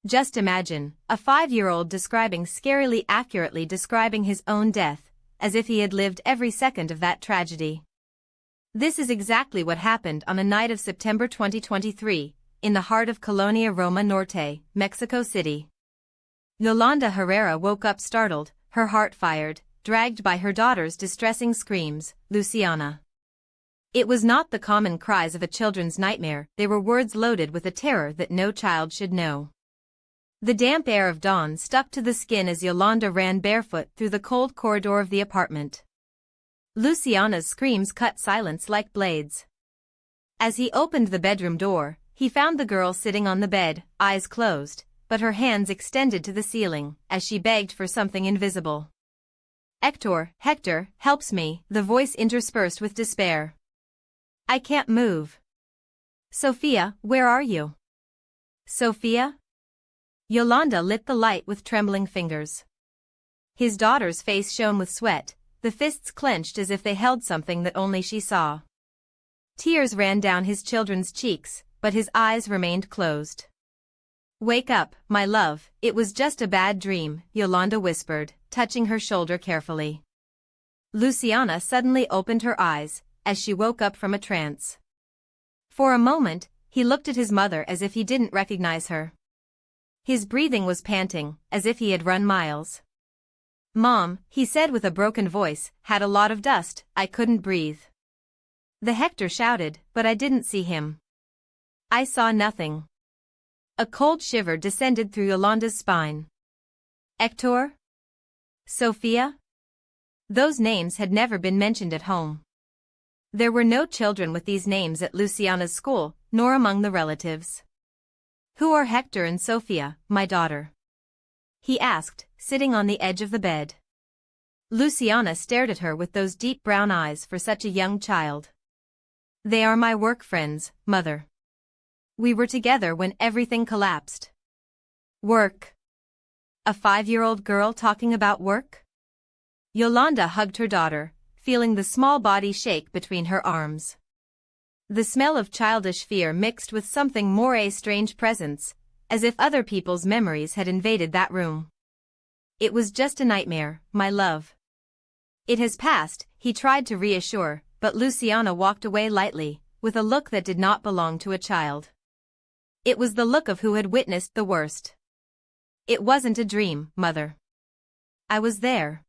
Just imagine, a 5-year-old scarily accurately describing his own death, as if he had lived every second of that tragedy. This is exactly what happened on a night of September 2023, in the heart of Colonia Roma Norte, Mexico City. Yolanda Herrera woke up startled, her heart fired, dragged by her daughter's distressing screams, Luciana. It was not the common cries of a children's nightmare, they were words loaded with a terror that no child should know. The damp air of dawn stuck to the skin as Yolanda ran barefoot through the cold corridor of the apartment. Luciana's screams cut silence like blades. As he opened the bedroom door, he found the girl sitting on the bed, eyes closed, but her hands extended to the ceiling, as she begged for something invisible. Hector, helps me, the voice interspersed with despair. I can't move. Sofia, where are you? Sofia? Yolanda lit the light with trembling fingers. His daughter's face shone with sweat, the fists clenched as if they held something that only she saw. Tears ran down his children's cheeks, but his eyes remained closed. Wake up, my love, it was just a bad dream, Yolanda whispered, touching her shoulder carefully. Luciana suddenly opened her eyes, as she woke up from a trance. For a moment, he looked at his mother as if he didn't recognize her. His breathing was panting, as if he had run miles. Mom, he said with a broken voice, had a lot of dust, I couldn't breathe. The Hector shouted, but I didn't see him. I saw nothing. A cold shiver descended through Yolanda's spine. Hector? Sofia? Those names had never been mentioned at home. There were no children with these names at Luciana's school, nor among the relatives. Who are Hector and Sofia, my daughter? He asked, sitting on the edge of the bed. Luciana stared at her with those deep brown eyes for such a young child. They are my work friends, mother. We were together when everything collapsed. Work? A 5-year-old girl talking about work? Yolanda hugged her daughter, feeling the small body shake between her arms. The smell of childish fear mixed with something more, a strange presence, as if other people's memories had invaded that room. It was just a nightmare, my love. It has passed, he tried to reassure, but Luciana walked away lightly, with a look that did not belong to a child. It was the look of who had witnessed the worst. It wasn't a dream, mother. I was there.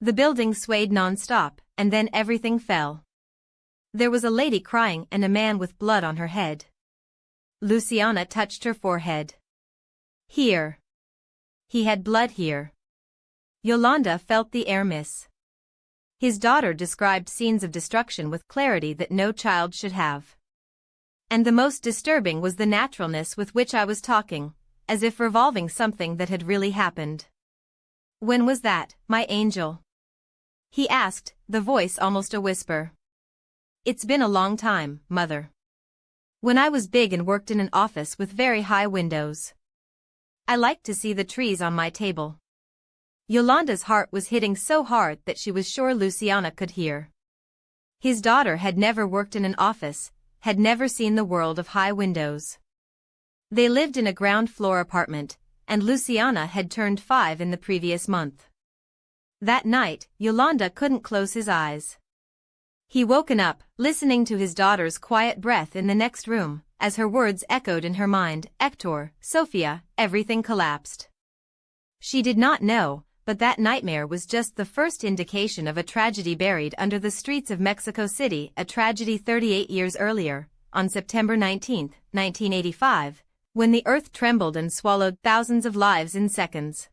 The building swayed non-stop, and then everything fell. There was a lady crying and a man with blood on her head. Luciana touched her forehead. Here. He had blood here. Yolanda felt the air miss. His daughter described scenes of destruction with clarity that no child should have. And the most disturbing was the naturalness with which I was talking, as if revolving something that had really happened. When was that, my angel? He asked, the voice almost a whisper. It's been a long time, mother. When I was big and worked in an office with very high windows. I liked to see the trees on my table. Yolanda's heart was hitting so hard that she was sure Luciana could hear. His daughter had never worked in an office, had never seen the world of high windows. They lived in a ground-floor apartment, and Luciana had turned 5 in the previous month. That night, Yolanda couldn't close his eyes. He woken up, listening to his daughter's quiet breath in the next room, as her words echoed in her mind, Hector, Sofia, everything collapsed. She did not know, but that nightmare was just the first indication of a tragedy buried under the streets of Mexico City, a tragedy 38 years earlier, on September 19, 1985, when the earth trembled and swallowed thousands of lives in seconds.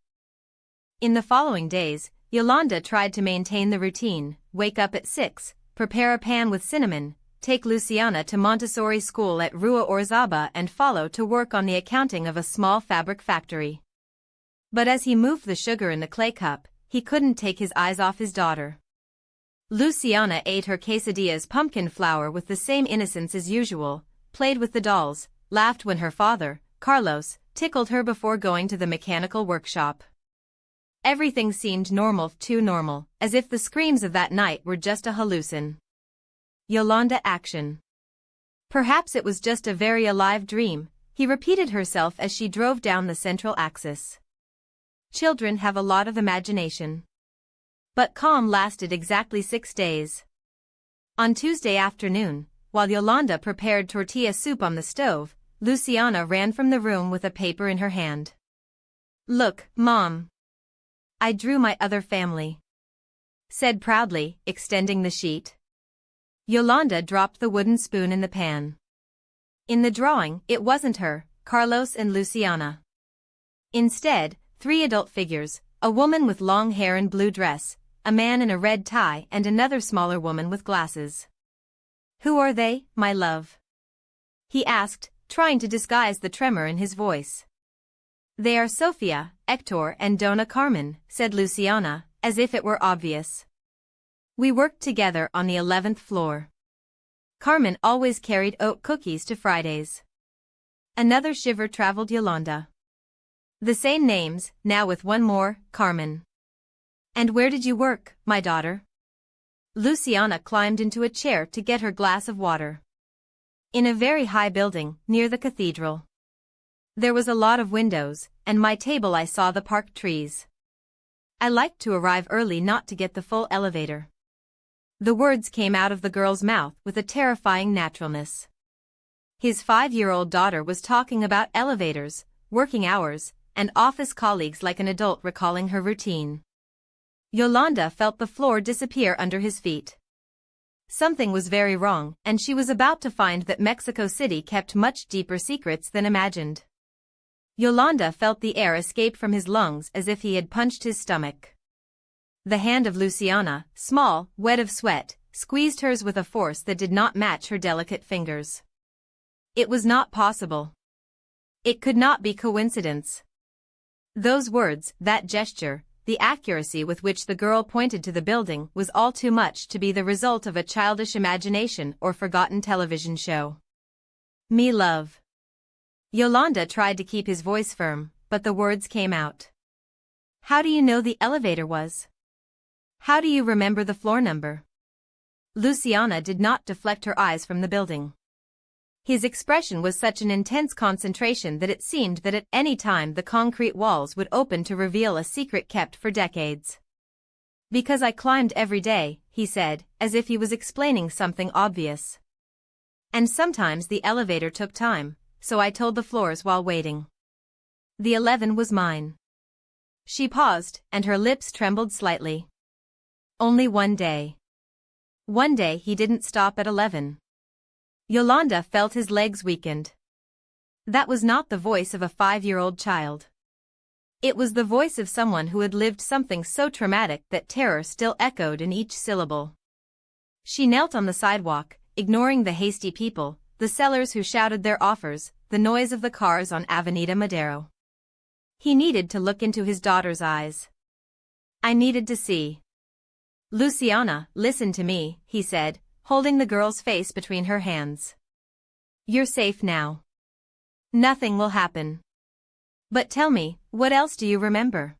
In the following days, Yolanda tried to maintain the routine, wake up at 6, prepare a pan with cinnamon, take Luciana to Montessori school at Rua Orzaba and follow to work on the accounting of a small fabric factory. But as he moved the sugar in the clay cup, he couldn't take his eyes off his daughter. Luciana ate her quesadillas pumpkin flour with the same innocence as usual, played with the dolls, laughed when her father, Carlos, tickled her before going to the mechanical workshop. Everything seemed normal, too normal, as if the screams of that night were just a hallucin. Yolanda action. Perhaps it was just a very alive dream, he repeated herself as she drove down the central axis. Children have a lot of imagination. But calm lasted exactly 6 days. On Tuesday afternoon, while Yolanda prepared tortilla soup on the stove, Luciana ran from the room with a paper in her hand. "Look, Mom. I drew my other family," said proudly, extending the sheet. Yolanda dropped the wooden spoon in the pan. In the drawing, it wasn't her, Carlos and Luciana. Instead, 3 adult figures, a woman with long hair and blue dress, a man in a red tie and another smaller woman with glasses. "Who are they, my love?" he asked, trying to disguise the tremor in his voice. "They are Sofia, Hector and Dona Carmen," said Luciana, as if it were obvious. "We worked together on the 11th floor. Carmen always carried oat cookies to Fridays." Another shiver traveled Yolanda. The same names, now with one more, Carmen. "And where did you work, my daughter?" Luciana climbed into a chair to get her glass of water. "In a very high building, near the cathedral. There was a lot of windows, and my table I saw the park trees. I liked to arrive early not to get the full elevator." The words came out of the girl's mouth with a terrifying naturalness. His 5-year-old daughter was talking about elevators, working hours, and office colleagues like an adult recalling her routine. Yolanda felt the floor disappear under his feet. Something was very wrong, and she was about to find that Mexico City kept much deeper secrets than imagined. Yolanda felt the air escape from his lungs as if he had punched his stomach. The hand of Luciana, small, wet of sweat, squeezed hers with a force that did not match her delicate fingers. It was not possible. It could not be coincidence. Those words, that gesture, the accuracy with which the girl pointed to the building was all too much to be the result of a childish imagination or forgotten television show. "Me love." Yolanda tried to keep his voice firm, but the words came out. "How do you know the elevator was? How do you remember the floor number?" Luciana did not deflect her eyes from the building. His expression was such an intense concentration that it seemed that at any time the concrete walls would open to reveal a secret kept for decades. "Because I climbed every day," he said, as if he was explaining something obvious. "And sometimes the elevator took time, so I told the floors while waiting. The 11 was mine." She paused, and her lips trembled slightly. "Only one day." One day he didn't stop at 11. Yolanda felt his legs weakened. That was not the voice of a 5-year-old child. It was the voice of someone who had lived something so traumatic that terror still echoed in each syllable. She knelt on the sidewalk, ignoring the hasty people, the sellers who shouted their offers, the noise of the cars on Avenida Madero. He needed to look into his daughter's eyes. "I needed to see." "Luciana, listen to me," he said, holding the girl's face between her hands. "You're safe now. Nothing will happen. But tell me, what else do you remember?"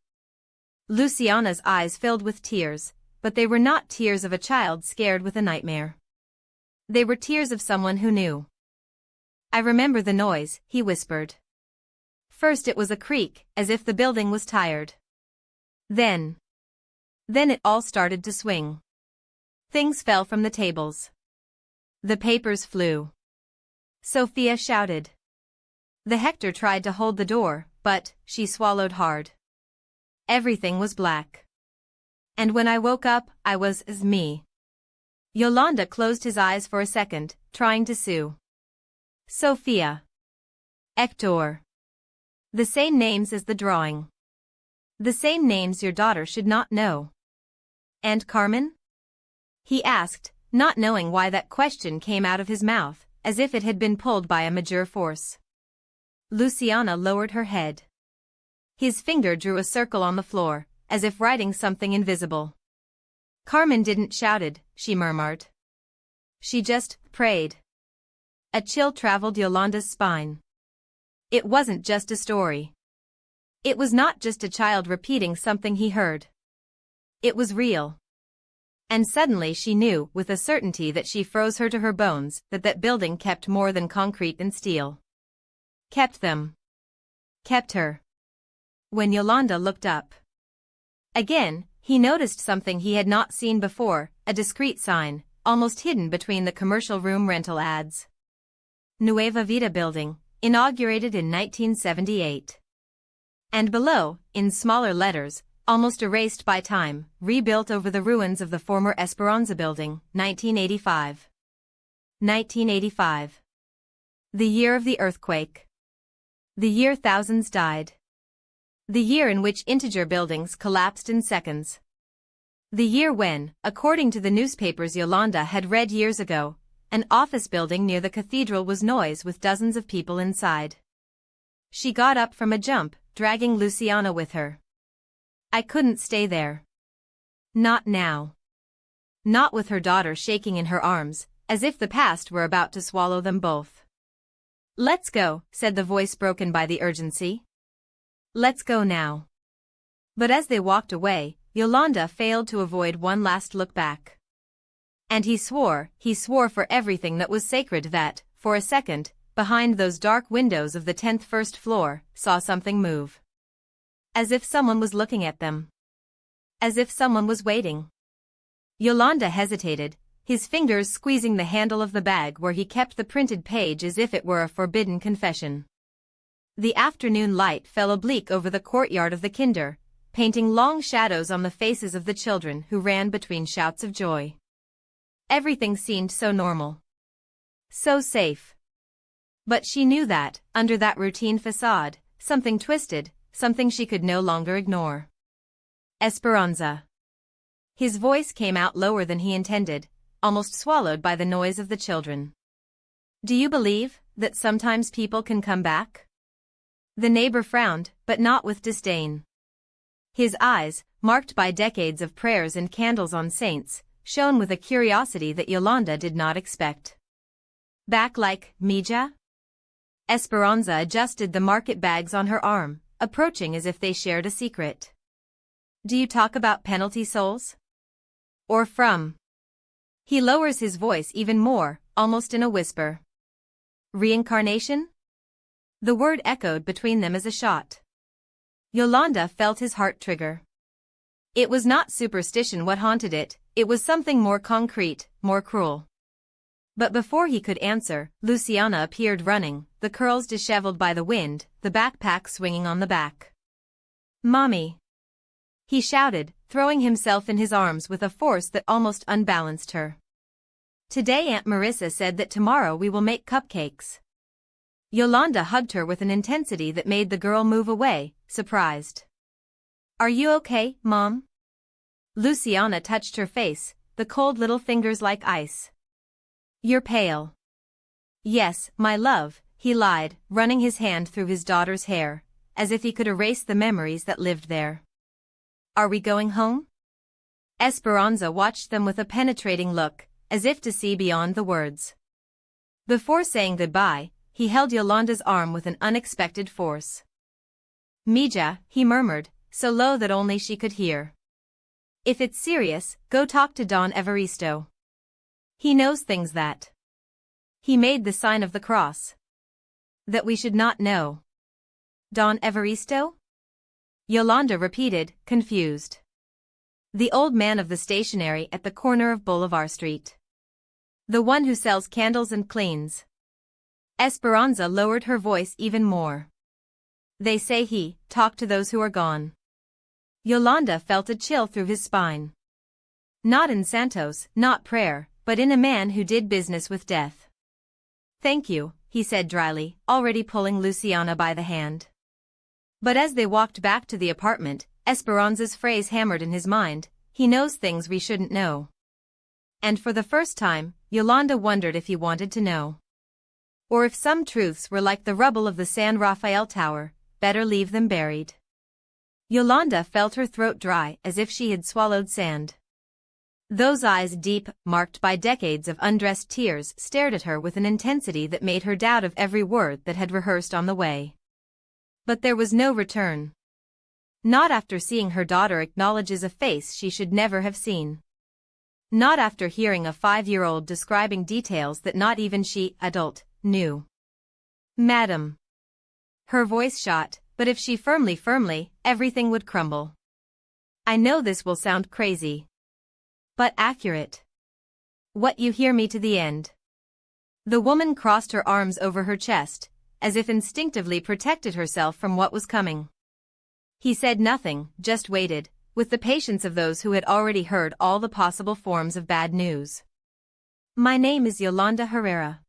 Luciana's eyes filled with tears, but they were not tears of a child scared with a nightmare. They were tears of someone who knew. "I remember the noise," he whispered. "First it was a creak, as if the building was tired. Then it all started to swing. Things fell from the tables. The papers flew. Sofia shouted. The Hector tried to hold the door, but she swallowed hard. Everything was black. And when I woke up, I was as me." Yolanda closed his eyes for a second, trying to sue. "Sofia. Hector. The same names as the drawing. The same names your daughter should not know." "And Carmen?" he asked, not knowing why that question came out of his mouth, as if it had been pulled by a majeure force. Luciana lowered her head. His finger drew a circle on the floor, as if writing something invisible. "Carmen didn't shouted," she murmured. "She just prayed." A chill traveled Yolanda's spine. It wasn't just a story. It was not just a child repeating something he heard. It was real. And suddenly she knew with a certainty that she froze her to her bones that that building kept more than concrete and steel. Kept them. Kept her. When Yolanda looked up again, he noticed something he had not seen before, a discreet sign, almost hidden between the commercial room rental ads. Nueva Vida building, inaugurated in 1978. And below, in smaller letters, almost erased by time, rebuilt over the ruins of the former Esperanza building, 1985. 1985. The year of the earthquake. The year thousands died. The year in which integer buildings collapsed in seconds. The year when, according to the newspapers Yolanda had read years ago, an office building near the cathedral was noise with dozens of people inside. She got up from a jump, dragging Luciana with her. I couldn't stay there. Not now. Not with her daughter shaking in her arms, as if the past were about to swallow them both. Let's go, said the voice broken by the urgency. Let's go now. But as they walked away, Yolanda failed to avoid one last look back. And he swore for everything that was sacred that, for a second, behind those dark windows of the 10th first floor, saw something move. As if someone was looking at them. As if someone was waiting. Yolanda hesitated, his fingers squeezing the handle of the bag where he kept the printed page as if it were a forbidden confession. The afternoon light fell oblique over the courtyard of the kinder, painting long shadows on the faces of the children who ran between shouts of joy. Everything seemed so normal. So safe. But she knew that, under that routine facade, something twisted, something she could no longer ignore. Esperanza. His voice came out lower than he intended, almost swallowed by the noise of the children. Do you believe that sometimes people can come back? The neighbor frowned, but not with disdain. His eyes, marked by decades of prayers and candles on saints, shone with a curiosity that Yolanda did not expect. Back like Mija? Esperanza adjusted the market bags on her arm, approaching as if they shared a secret. Do you talk about penalty souls? Or from? He lowers his voice even more, almost in a whisper. Reincarnation? The word echoed between them as a shot. Yolanda felt his heart trigger. It was not superstition what haunted it, it was something more concrete, more cruel. But before he could answer, Luciana appeared running, the curls disheveled by the wind, the backpack swinging on the back. Mommy! He shouted, throwing himself in his arms with a force that almost unbalanced her. Today Aunt Marissa said that tomorrow we will make cupcakes. Yolanda hugged her with an intensity that made the girl move away, surprised. Are you okay, Mom? Luciana touched her face, the cold little fingers like ice. You're pale. Yes, my love, he lied, running his hand through his daughter's hair, as if he could erase the memories that lived there. Are we going home? Esperanza watched them with a penetrating look, as if to see beyond the words. Before saying goodbye, he held Yolanda's arm with an unexpected force. Mija, he murmured, so low that only she could hear. If it's serious, go talk to Don Evaristo. He knows things that. He made the sign of the cross. That we should not know. Don Evaristo? Yolanda repeated, confused. The old man of the stationery at the corner of Boulevard Street. The one who sells candles and cleans. Esperanza lowered her voice even more. They say he talked to those who are gone. Yolanda felt a chill through his spine. Not in Santos, not prayer, but in a man who did business with death. Thank you, he said dryly, already pulling Luciana by the hand. But as they walked back to the apartment, Esperanza's phrase hammered in his mind, he knows things we shouldn't know. And for the first time, Yolanda wondered if he wanted to know. Or if some truths were like the rubble of the San Rafael Tower, better leave them buried. Yolanda felt her throat dry as if she had swallowed sand. Those eyes deep, marked by decades of undressed tears, stared at her with an intensity that made her doubt of every word that had rehearsed on the way. But there was no return. Not after seeing her daughter acknowledges a face she should never have seen. Not after hearing a 5-year-old describing details that not even she, adult, knew. Madam. Her voice shot, but if she firmly, everything would crumble. I know this will sound crazy. But accurate. What you hear me to the end. The woman crossed her arms over her chest, as if instinctively protected herself from what was coming. He said nothing, just waited, with the patience of those who had already heard all the possible forms of bad news. My name is Yolanda Herrera.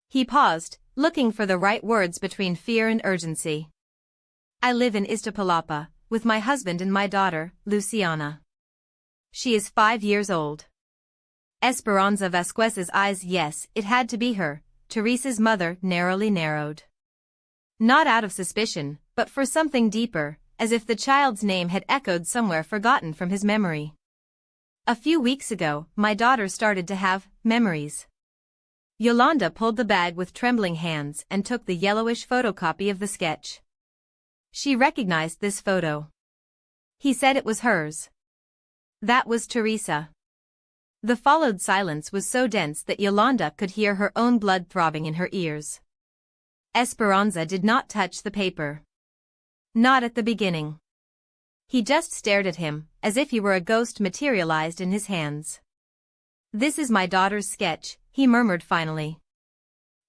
He paused, looking for the right words between fear and urgency. I live in Iztapalapa, with my husband and my daughter, Luciana. She is 5 years old. Esperanza Vasquez's eyes, yes, it had to be her, Teresa's mother, narrowly narrowed. Not out of suspicion, but for something deeper, as if the child's name had echoed somewhere forgotten from his memory. A few weeks ago, my daughter started to have memories. Yolanda pulled the bag with trembling hands and took the yellowish photocopy of the sketch. She recognized this photo. He said it was hers. That was Teresa. The followed silence was so dense that Yolanda could hear her own blood throbbing in her ears. Esperanza did not touch the paper. Not at the beginning. He just stared at him, as if he were a ghost materialized in his hands. This is my daughter's sketch, he murmured finally.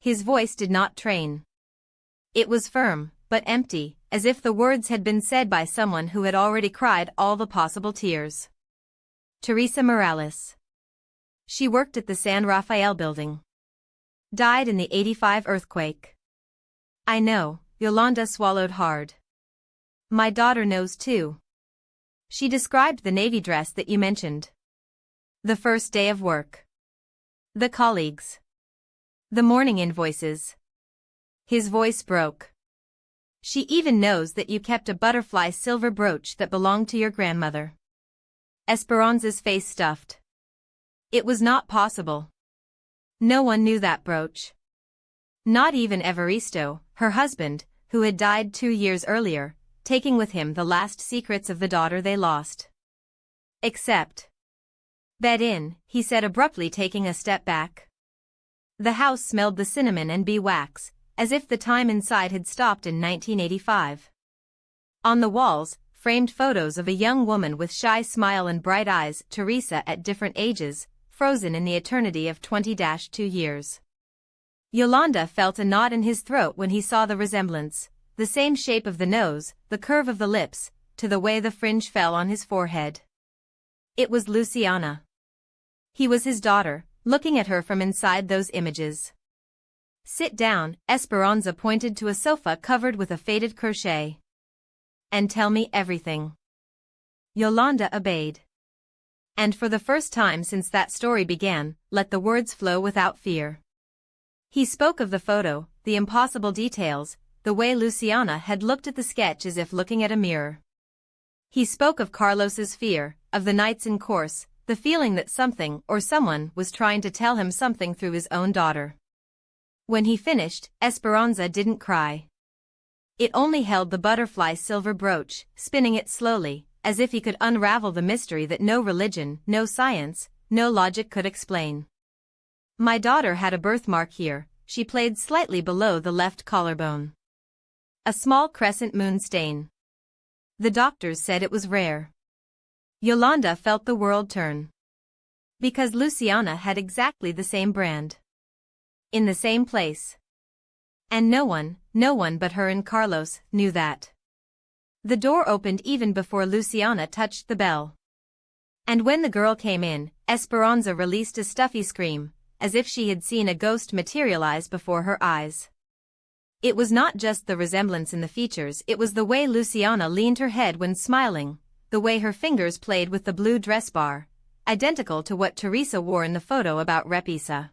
His voice did not train. It was firm, but empty, as if the words had been said by someone who had already cried all the possible tears. Teresa Morales. She worked at the San Rafael building. Died in the '85 earthquake. I know, Yolanda swallowed hard. My daughter knows too. She described the navy dress that you mentioned. The first day of work. The colleagues. The morning invoices. His voice broke. She even knows that you kept a butterfly silver brooch that belonged to your grandmother. Esperanza's face stuffed. It was not possible. No one knew that brooch. Not even Evaristo, her husband, who had died 2 years earlier, taking with him the last secrets of the daughter they lost. Except. Bed in, he said abruptly, taking a step back. The house smelled the cinnamon and bee wax, as if the time inside had stopped in 1985. On the walls, framed photos of a young woman with shy smile and bright eyes, Teresa at different ages, frozen in the eternity of 20-2 years. Yolanda felt a knot in his throat when he saw the resemblance, the same shape of the nose, the curve of the lips, to the way the fringe fell on his forehead. It was Luciana. He was his daughter, looking at her from inside those images. Sit down, Esperanza pointed to a sofa covered with a faded crochet. And tell me everything. Yolanda obeyed. And for the first time since that story began, let the words flow without fear. He spoke of the photo, the impossible details, the way Luciana had looked at the sketch as if looking at a mirror. He spoke of Carlos's fear, of the nights in course, the feeling that something or someone was trying to tell him something through his own daughter. When he finished, Esperanza didn't cry. It only held the butterfly silver brooch, spinning it slowly, as if he could unravel the mystery that no religion, no science, no logic could explain. My daughter had a birthmark here, she played slightly below the left collarbone. A small crescent moon stain. The doctors said it was rare. Yolanda felt the world turn. Because Luciana had exactly the same brand. In the same place. And no one but her and Carlos knew that. The door opened even before Luciana touched the bell. And when the girl came in, Esperanza released a stuffy scream, as if she had seen a ghost materialize before her eyes. It was not just the resemblance in the features, it was the way Luciana leaned her head when smiling, the way her fingers played with the blue dress bar, identical to what Teresa wore in the photo about Repisa.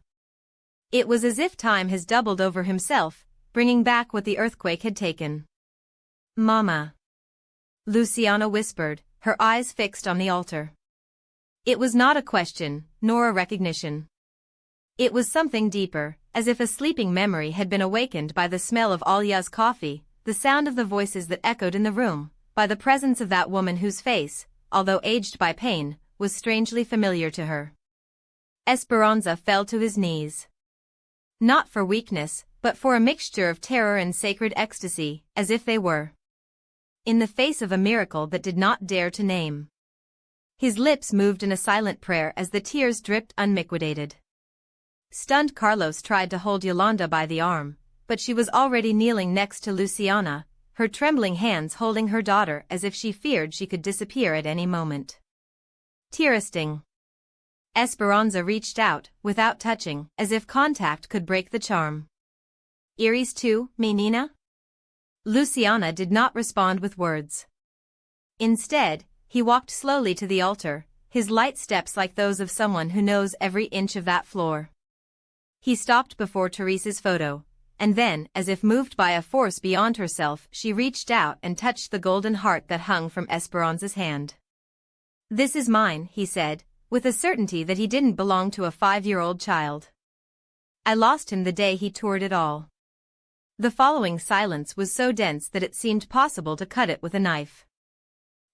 It was as if time has doubled over himself, bringing back what the earthquake had taken. Mama. Luciana whispered, her eyes fixed on the altar. It was not a question, nor a recognition. It was something deeper, as if a sleeping memory had been awakened by the smell of Alia's coffee, the sound of the voices that echoed in the room, by the presence of that woman whose face, although aged by pain, was strangely familiar to her. Esperanza fell to his knees. Not for weakness, but for a mixture of terror and sacred ecstasy, as if they were in the face of a miracle that did not dare to name. His lips moved in a silent prayer as the tears dripped unmitigated. Stunned, Carlos tried to hold Yolanda by the arm, but she was already kneeling next to Luciana, her trembling hands holding her daughter as if she feared she could disappear at any moment. Tearsting. Esperanza reached out, without touching, as if contact could break the charm. "Iris too, menina?" Luciana did not respond with words. Instead, he walked slowly to the altar, his light steps like those of someone who knows every inch of that floor. He stopped before Teresa's photo, and then, as if moved by a force beyond herself, she reached out and touched the golden heart that hung from Esperanza's hand. "This is mine," he said, with a certainty that he didn't belong to a 5-year-old child. "I lost him the day he toured it all." The following silence was so dense that it seemed possible to cut it with a knife.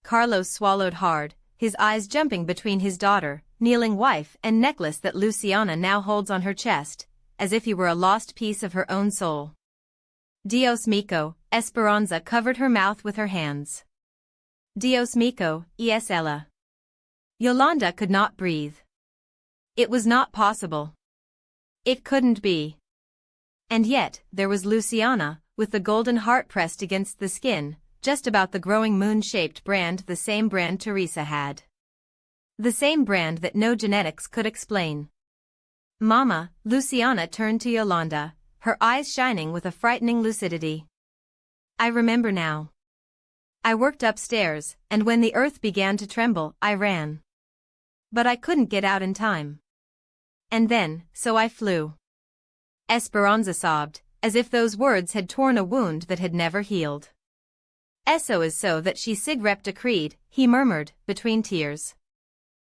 Carlos swallowed hard, his eyes jumping between his daughter, kneeling wife and necklace that Luciana now holds on her chest, as if he were a lost piece of her own soul. "Dios mío," Esperanza covered her mouth with her hands. "Dios mío, es ella." Yolanda could not breathe. It was not possible. It couldn't be. And yet, there was Luciana, with the golden heart pressed against the skin, just about the growing moon-shaped brand, the same brand Teresa had. The same brand that no genetics could explain. "Mama," Luciana turned to Yolanda, her eyes shining with a frightening lucidity. "I remember now. I worked upstairs, and when the earth began to tremble, I ran. But I couldn't get out in time. And then, so I flew." Esperanza sobbed, as if those words had torn a wound that had never healed. "Eso is so that she sig rep decreed," he murmured, between tears.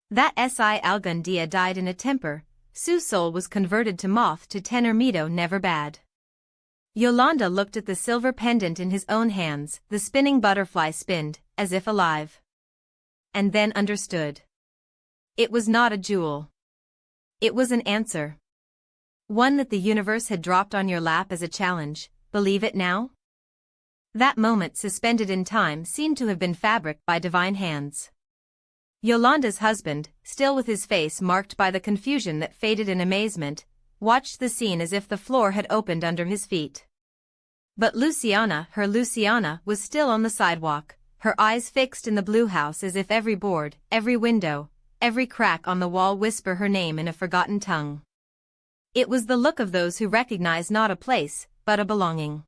"That si algún día died in a temper, su soul was converted to moth to tener miedo never bad." Yolanda looked at the silver pendant in his own hands, the spinning butterfly spinned, as if alive. And then understood. It was not a jewel. It was an answer. One that the universe had dropped on your lap as a challenge. Believe it now? That moment suspended in time seemed to have been fabric by divine hands. Yolanda's husband, still with his face marked by the confusion that faded in amazement, watched the scene as if the floor had opened under his feet. But Luciana, her Luciana, was still on the sidewalk, her eyes fixed in the blue house as if every board, every window, every crack on the wall whisper her name in a forgotten tongue. It was the look of those who recognize not a place, but a belonging.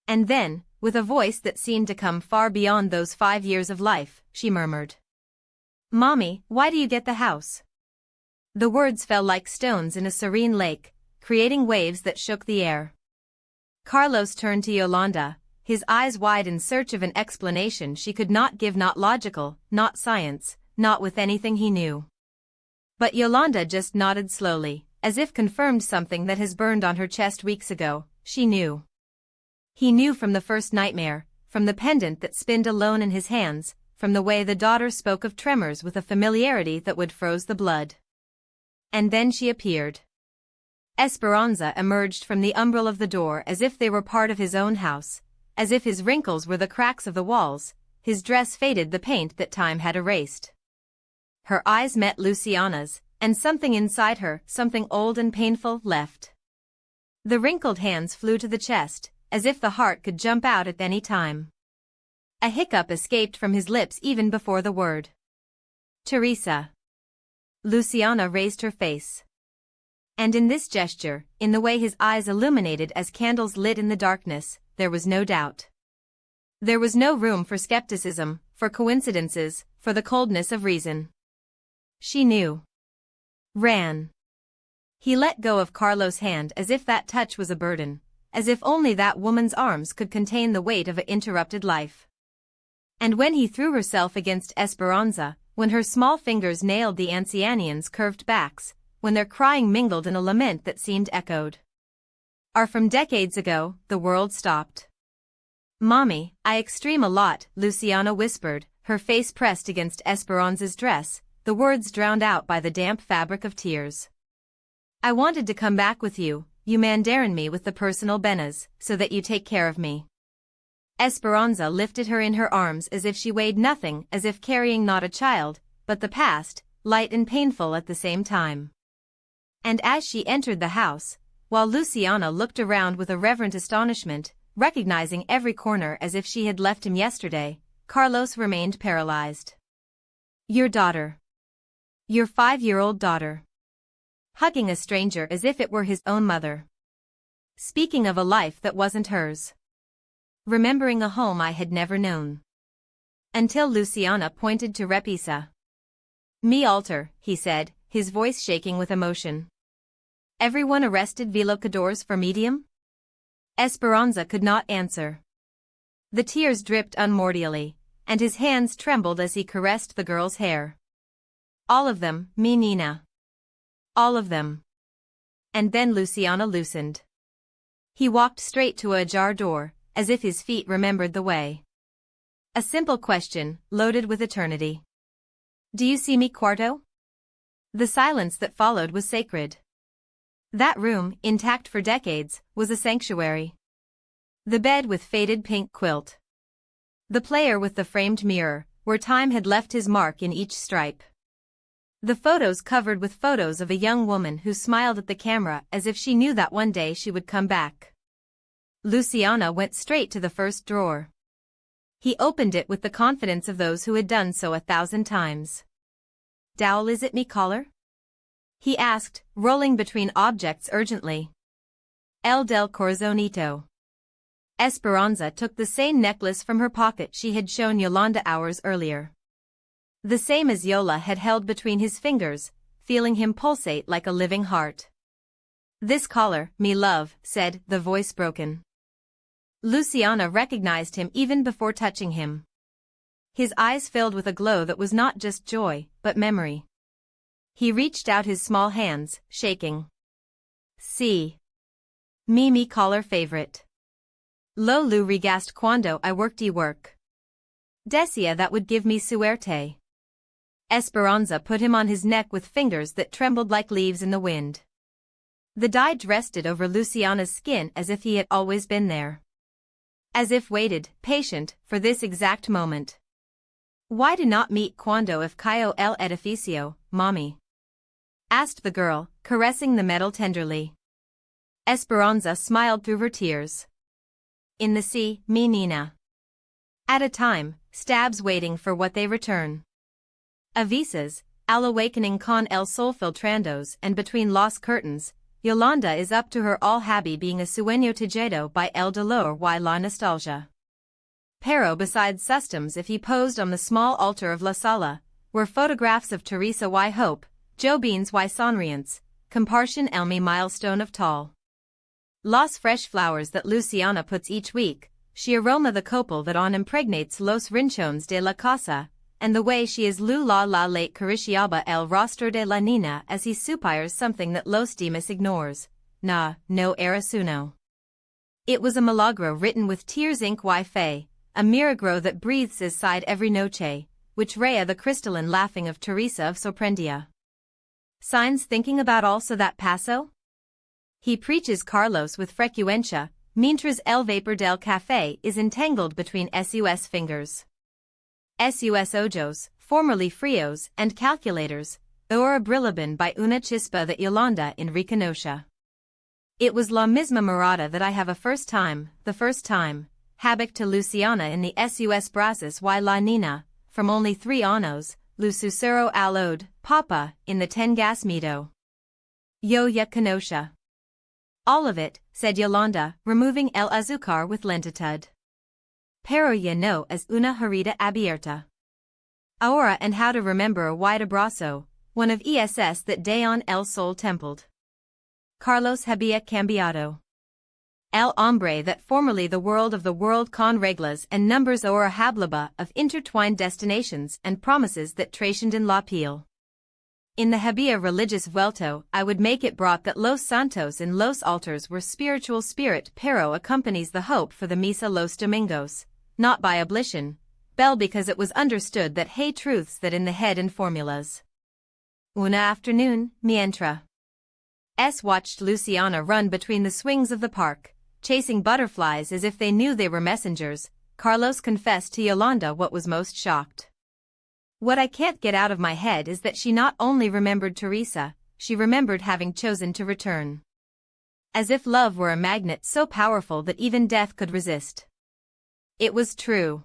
And then, with a voice that seemed to come far beyond those 5 years of life, she murmured, "Mommy, why do you get the house?" The words fell like stones in a serene lake, creating waves that shook the air. Carlos turned to Yolanda, his eyes wide in search of an explanation she could not give, not logical, not science, not with anything he knew. But Yolanda just nodded slowly, as if confirmed something that has burned on her chest weeks ago. She knew. He knew from the first nightmare, from the pendant that spinned alone in his hands, from the way the daughter spoke of tremors with a familiarity that would froze the blood. And then she appeared. Esperanza emerged from the umbril of the door as if they were part of his own house, as if his wrinkles were the cracks of the walls, his dress faded the paint that time had erased. Her eyes met Luciana's, and something inside her, something old and painful, left. The wrinkled hands flew to the chest, as if the heart could jump out at any time. A hiccup escaped from his lips even before the word. "Teresa." Luciana raised her face. And in this gesture, in the way his eyes illuminated as candles lit in the darkness, there was no doubt. There was no room for skepticism, for coincidences, for the coldness of reason. She knew. Ran. He let go of Carlos' hand as if that touch was a burden, as if only that woman's arms could contain the weight of an interrupted life. And when he threw herself against Esperanza, when her small fingers nailed the ancianian's curved backs, when their crying mingled in a lament that seemed echoed. Or from decades ago, the world stopped. "Mommy, I extreme a lot," Luciana whispered, her face pressed against Esperanza's dress, the words drowned out by the damp fabric of tears. "I wanted to come back with you, you mandarin me with the personal benas, so that you take care of me. Esperanza lifted her in her arms as if she weighed nothing, as if carrying not a child, but the past, light and painful at the same time. And as she entered the house, while Luciana looked around with a reverent astonishment, recognizing every corner as if she had left him yesterday, Carlos remained paralyzed. Your daughter. Your 5-year-old daughter. Hugging a stranger as if it were his own mother. Speaking of a life that wasn't hers. Remembering a home I had never known. Until Luciana pointed to Repisa. Mi alter, he said, his voice shaking with emotion. Everyone arrested velocadores for medium? Esperanza could not answer. The tears dripped unmordially, and his hands trembled as he caressed the girl's hair. All of them, mi Nina. All of them. And then Luciana loosened. He walked straight to a ajar door, as if his feet remembered the way. A simple question, loaded with eternity. Do you see mi cuarto? The silence that followed was sacred. That room, intact for decades, was a sanctuary. The bed with faded pink quilt. The player with the framed mirror, where time had left his mark in each stripe. The photos covered with photos of a young woman who smiled at the camera as if she knew that one day she would come back. Luciana went straight to the first drawer. He opened it with the confidence of those who had done so 1,000 times. Dowel is it me collar? He asked, rolling between objects urgently. El del Corazonito. Esperanza took the same necklace from her pocket she had shown Yolanda hours earlier. The same as Yola had held between his fingers, feeling him pulsate like a living heart. This collar, me love, said, the voice broken. Luciana recognized him even before touching him. His eyes filled with a glow that was not just joy, but memory. He reached out his small hands, shaking. See. Me collar favorite. Lo lu regast cuando I worked work. Decía that would give me suerte. Esperanza put him on his neck with fingers that trembled like leaves in the wind. The dye rested over Luciana's skin as if he had always been there. As if waited, patient, for this exact moment. Why do not meet cuando if cayo el edificio, mommy? Asked the girl, caressing the metal tenderly. Esperanza smiled through her tears. In the sea, mi Nina. At a time, stabs waiting for what they return. Avisas, al awakening con el sol filtrandos and between los curtains, Yolanda is up to her all happy being a sueño tejido by el dolor y la nostalgia. Pero besides customs if he posed on the small altar of La Sala, were photographs of Teresa y Hope, Jobines y Sonrientes, comparsion Elmi milestone of tall. Los fresh flowers that Luciana puts each week, she aroma the copal that on impregnates los rinchones de la casa, and the way she is la late cariciaba el rostro de la nina as he supires something that Los Dimas ignores, no era suno. It was a milagro written with tears ink y fe, a milagro that breathes his side every noche, which Rhea the crystalline laughing of Teresa of Sorprendia. Signs thinking about also that paso? He preaches Carlos with frecuencia, mientras el vapor del café is entangled between sus fingers. Sus ojos, formerly frios, and calculators, ahora brillaban by una chispa that Yolanda in reconoce. It was la misma mirada that I have the first time, habik to Luciana in the sus brazos y la nina, from only 3 años, lu susurro al ode, papa, in the tengas miedo. Yo ya conoce. All of it, said Yolanda, removing el azucar with lentitud. Pero ya no es una herida abierta. Ahora and how to remember a wide abrazo, one of ESS that day on el sol templed. Carlos había cambiado. El hombre that formerly the world con reglas and numbers ahora hablaba of intertwined destinations and promises that trascendan la piel. In the había religious vuelto I would make it brought that los santos in los altars were spiritual spirit pero accompanies the hope for the misa los domingos, not by ablution, bell because it was understood that hay truths that in the head and formulas. Una afternoon, mientra. watched Luciana run between the swings of the park, chasing butterflies as if they knew they were messengers. Carlos confessed to Yolanda what was most shocked. What I can't get out of my head is that she not only remembered Teresa, she remembered having chosen to return. As if love were a magnet so powerful that even death could resist. It was true.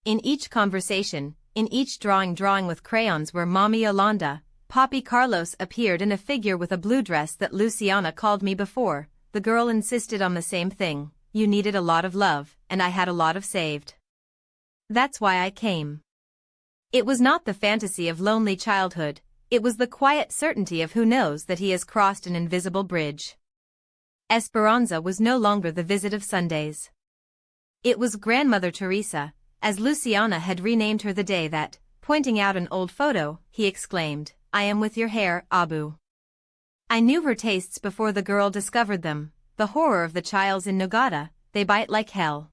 In each conversation, in each drawing with crayons where Mommy Yolanda, Papi Carlos appeared in a figure with a blue dress that Luciana called me before, the girl insisted on the same thing: you needed a lot of love, and I had a lot of saved. That's why I came. It was not the fantasy of lonely childhood, it was the quiet certainty of who knows that he has crossed an invisible bridge. Esperanza was no longer the visit of Sundays. It was Grandmother Teresa, as Luciana had renamed her the day that, pointing out an old photo, he exclaimed, "I am with your hair, Abu." I knew her tastes before the girl discovered them, the horror of the chiles in Nogada, they bite like hell.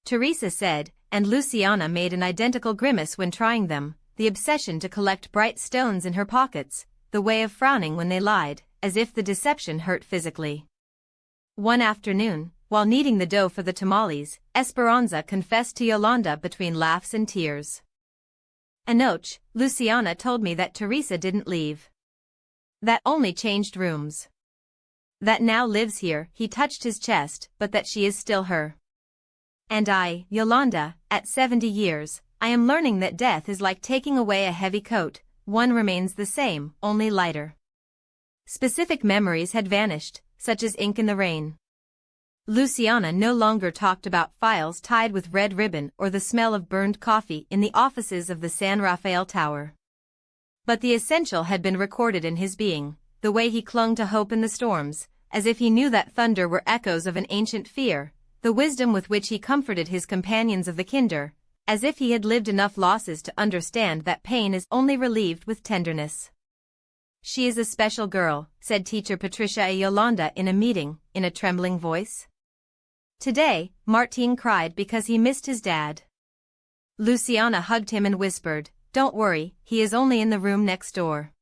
Teresa said, and Luciana made an identical grimace when trying them, the obsession to collect bright stones in her pockets, the way of frowning when they lied, as if the deception hurt physically. One afternoon, while kneading the dough for the tamales, Esperanza confessed to Yolanda between laughs and tears. "Anoche, Luciana told me that Teresa didn't leave. That only changed rooms. That now lives here," he touched his chest, "but that she is still her. And I, Yolanda, at 70 years, I am learning that death is like taking away a heavy coat, one remains the same, only lighter." Specific memories had vanished, such as ink in the rain. Luciana no longer talked about files tied with red ribbon or the smell of burned coffee in the offices of the San Rafael Tower. But the essential had been recorded in his being, the way he clung to hope in the storms, as if he knew that thunder were echoes of an ancient fear, the wisdom with which he comforted his companions of the Kinder, as if he had lived enough losses to understand that pain is only relieved with tenderness. "She is a special girl," said Teacher Patricia a Yolanda in a meeting, in a trembling voice. Today, Martin cried because he missed his dad. Luciana hugged him and whispered, "Don't worry, he is only in the room next door."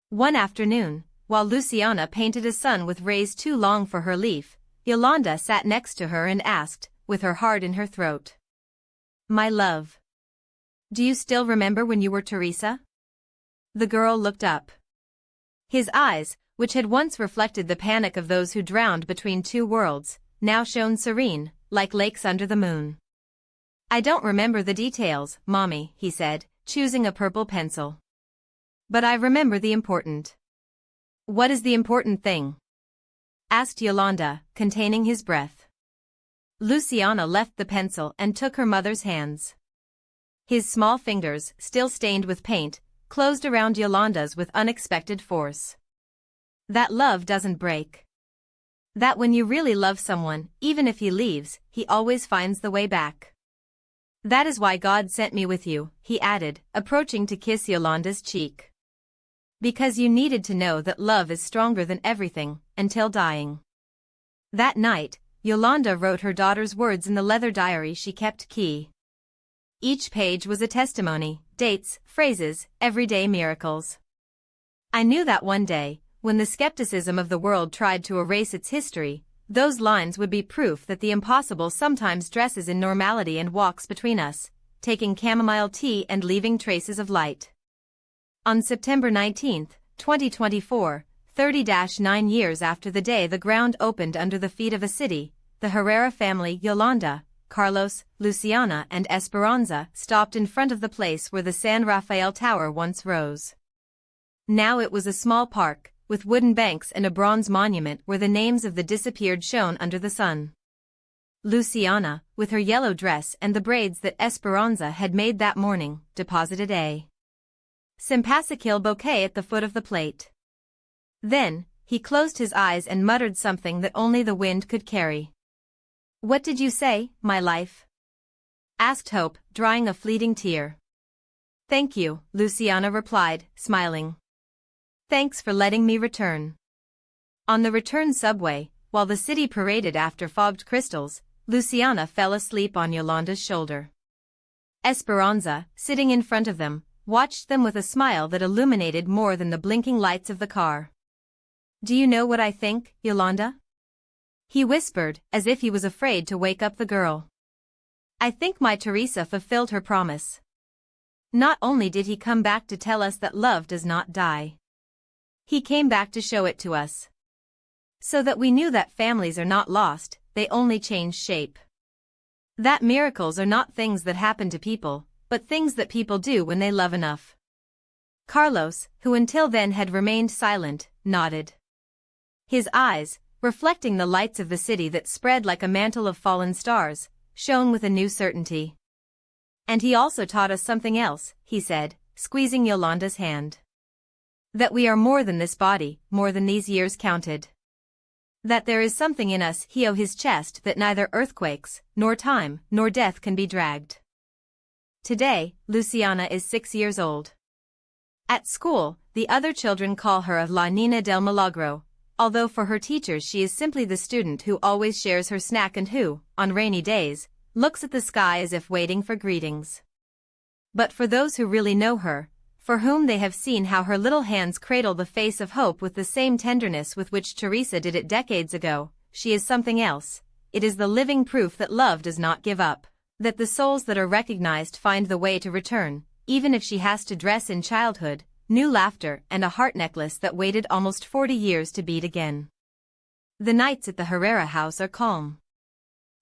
One afternoon, while Luciana painted a sun with rays too long for her leaf, Yolanda sat next to her and asked, with her heart in her throat, "My love, do you still remember when you were Teresa?" The girl looked up. His eyes, which had once reflected the panic of those who drowned between two worlds, now shone serene, like lakes under the moon. "I don't remember the details, Mommy," he said, choosing a purple pencil. "But I remember the important." "What is the important thing?" asked Yolanda, containing his breath. Luciana left the pencil and took her mother's hands. His small fingers, still stained with paint, closed around Yolanda's with unexpected force. "That love doesn't break. That when you really love someone, even if he leaves, he always finds the way back. That is why God sent me with you," he added, approaching to kiss Yolanda's cheek. "Because you needed to know that love is stronger than everything, until dying." That night, Yolanda wrote her daughter's words in the leather diary she kept key. Each page was a testimony, dates, phrases, everyday miracles. "I knew that one day, when the skepticism of the world tried to erase its history, those lines would be proof that the impossible sometimes dresses in normality and walks between us, taking chamomile tea and leaving traces of light." On September 19, 2024, 30-9 years after the day the ground opened under the feet of a city, the Herrera family, Yolanda, Carlos, Luciana and Esperanza, stopped in front of the place where the San Rafael Tower once rose. Now it was a small park, with wooden banks and a bronze monument where the names of the disappeared shone under the sun. Luciana, with her yellow dress and the braids that Esperanza had made that morning, deposited a Simpasakil bouquet at the foot of the plate. Then, he closed his eyes and muttered something that only the wind could carry. "What did you say, my life?" asked Hope, drying a fleeting tear. "Thank you," Luciana replied, smiling. "Thanks for letting me return." On the return subway, while the city paraded after fogged crystals, Luciana fell asleep on Yolanda's shoulder. Esperanza, sitting in front of them, watched them with a smile that illuminated more than the blinking lights of the car. Do you know what I think, Yolanda? He whispered, as if he was afraid to wake up the girl. I think my Teresa fulfilled her promise. Not only did he come back to tell us that love does not die. He came back to show it to us. So that we knew that families are not lost, they only change shape. That miracles are not things that happen to people, but things that people do when they love enough. Carlos, who until then had remained silent, nodded. His eyes, reflecting the lights of the city that spread like a mantle of fallen stars, shone with a new certainty. And he also taught us something else, he said, squeezing Yolanda's hand. That we are more than this body, more than these years counted. That there is something in us, he his chest, that neither earthquakes, nor time, nor death can be dragged. Today, Luciana is 6 years old. At school, the other children call her La Nina del Milagro, although for her teachers she is simply the student who always shares her snack and who, on rainy days, looks at the sky as if waiting for greetings. But for those who really know her, for whom they have seen how her little hands cradle the face of hope with the same tenderness with which Teresa did it decades ago, she is something else. It is the living proof that love does not give up, that the souls that are recognized find the way to return, even if she has to dress in childhood, new laughter and a heart necklace that waited almost 40 years to beat again. The nights at the Herrera house are calm.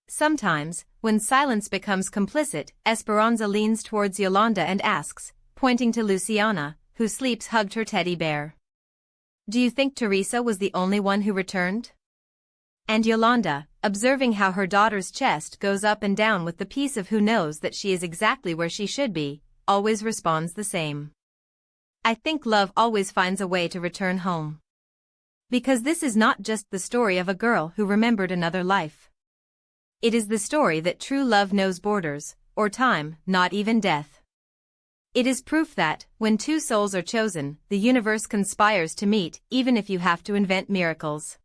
Sometimes, when silence becomes complicit, Esperanza leans towards Yolanda and asks, pointing to Luciana, who sleeps hugged her teddy bear. Do you think Teresa was the only one who returned? And Yolanda, observing how her daughter's chest goes up and down with the peace of who knows that she is exactly where she should be, always responds the same. I think love always finds a way to return home. Because this is not just the story of a girl who remembered another life. It is the story that true love knows borders, or time, not even death. It is proof that, when two souls are chosen, the universe conspires to meet, even if you have to invent miracles.